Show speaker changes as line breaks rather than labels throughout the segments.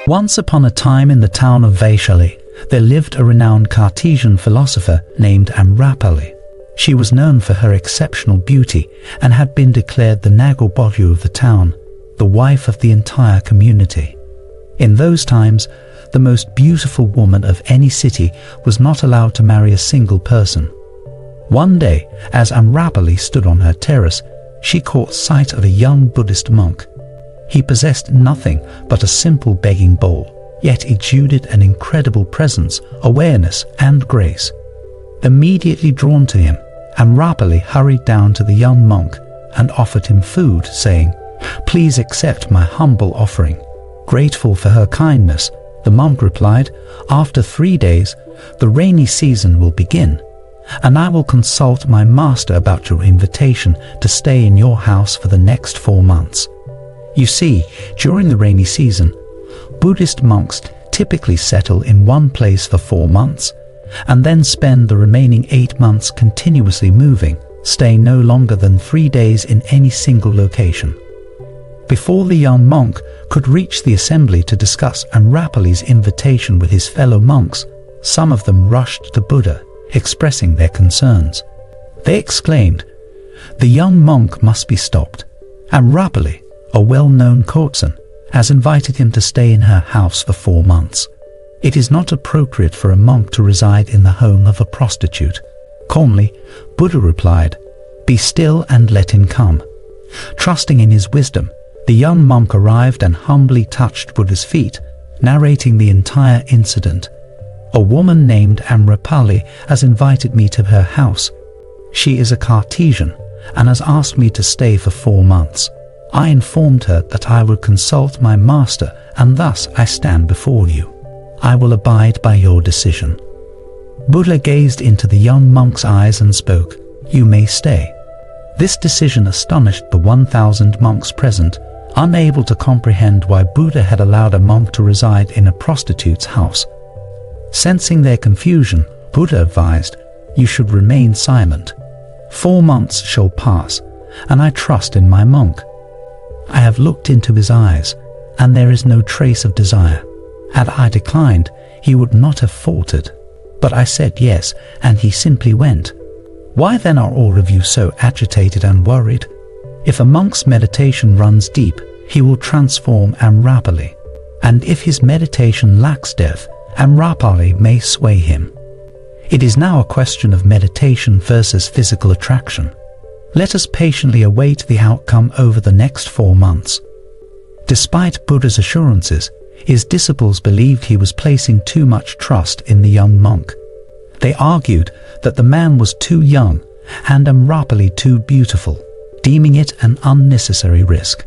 Once upon a time in the town of Vaishali, there lived a renowned Cartesian philosopher named Amrapali. She was known for her exceptional beauty and had been declared the Nagarbodhu of the town, the wife of the entire community. In those times, the most beautiful woman of any city was not allowed to marry a single person. One day, as Amrapali stood on her terrace, she caught sight of a young Buddhist monk. He possessed nothing but a simple begging bowl, yet exuded an incredible presence, awareness, and grace. Immediately drawn to him, Amrapali hurried down to the young monk and offered him food, saying, "Please accept my humble offering." Grateful for her kindness, the monk replied, "After 3 days, the rainy season will begin, and I will consult my master about your invitation to stay in your house for the next 4 months. You see, during the rainy season, Buddhist monks typically settle in one place for 4 months, and then spend the remaining 8 months continuously moving, staying no longer than 3 days in any single location." Before the young monk could reach the assembly to discuss Amrapali's invitation with his fellow monks, some of them rushed to Buddha, expressing their concerns. They exclaimed, "The young monk must be stopped. Amrapali, a well-known courtesan, has invited him to stay in her house for 4 months. It is not appropriate for a monk to reside in the home of a prostitute." Calmly, Buddha replied, "Be still and let him come." Trusting in his wisdom, the young monk arrived and humbly touched Buddha's feet, narrating the entire incident. "A woman named Amrapali has invited me to her house. She is a Cartesian and has asked me to stay for 4 months. I informed her that I would consult my master, and thus I stand before you. I will abide by your decision." Buddha gazed into the young monk's eyes and spoke, "You may stay." This decision astonished the 1,000 monks present, unable to comprehend why Buddha had allowed a monk to reside in a prostitute's house. Sensing their confusion, Buddha advised, "You should remain silent. 4 months shall pass, and I trust in my monk. I have looked into his eyes, and there is no trace of desire. Had I declined, he would not have faltered. But I said yes, and he simply went. Why then are all of you so agitated and worried? If a monk's meditation runs deep, he will transform Amrapali. And if his meditation lacks depth, Amrapali may sway him. It is now a question of meditation versus physical attraction. Let us patiently await the outcome over the next 4 months." Despite Buddha's assurances, his disciples believed he was placing too much trust in the young monk. They argued that the man was too young and Amrapali too beautiful, deeming it an unnecessary risk.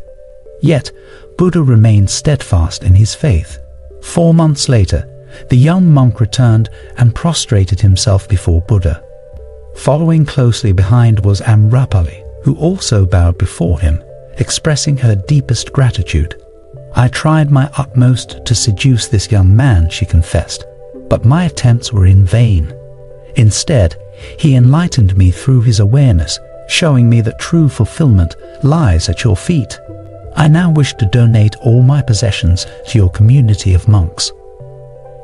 Yet, Buddha remained steadfast in his faith. 4 months later, the young monk returned and prostrated himself before Buddha. Following closely behind was Amrapali, who also bowed before him, expressing her deepest gratitude. "I tried my utmost to seduce this young man," she confessed, "but my attempts were in vain. Instead, he enlightened me through his awareness, showing me that true fulfillment lies at your feet. I now wish to donate all my possessions to your community of monks."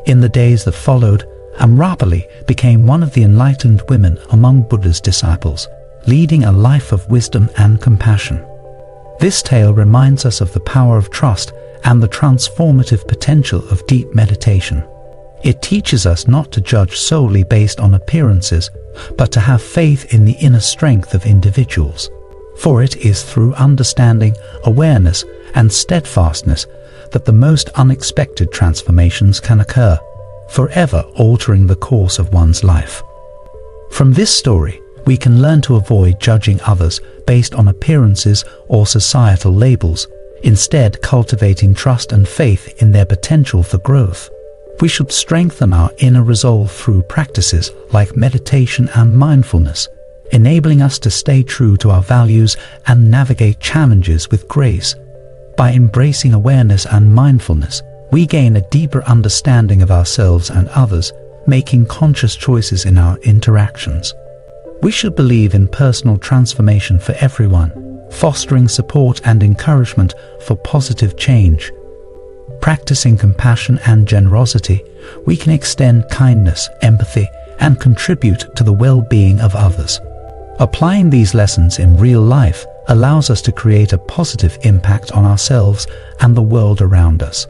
In the days that followed, Amrapali became one of the enlightened women among Buddha's disciples, leading a life of wisdom and compassion. This tale reminds us of the power of trust and the transformative potential of deep meditation. It teaches us not to judge solely based on appearances, but to have faith in the inner strength of individuals. For it is through understanding, awareness, and steadfastness that the most unexpected transformations can occur, forever altering the course of one's life. From this story, we can learn to avoid judging others based on appearances or societal labels, instead cultivating trust and faith in their potential for growth. We should strengthen our inner resolve through practices like meditation and mindfulness, enabling us to stay true to our values and navigate challenges with grace. By embracing awareness and mindfulness, we gain a deeper understanding of ourselves and others, making conscious choices in our interactions. We should believe in personal transformation for everyone, fostering support and encouragement for positive change. Practicing compassion and generosity, we can extend kindness, empathy, and contribute to the well-being of others. Applying these lessons in real life allows us to create a positive impact on ourselves and the world around us.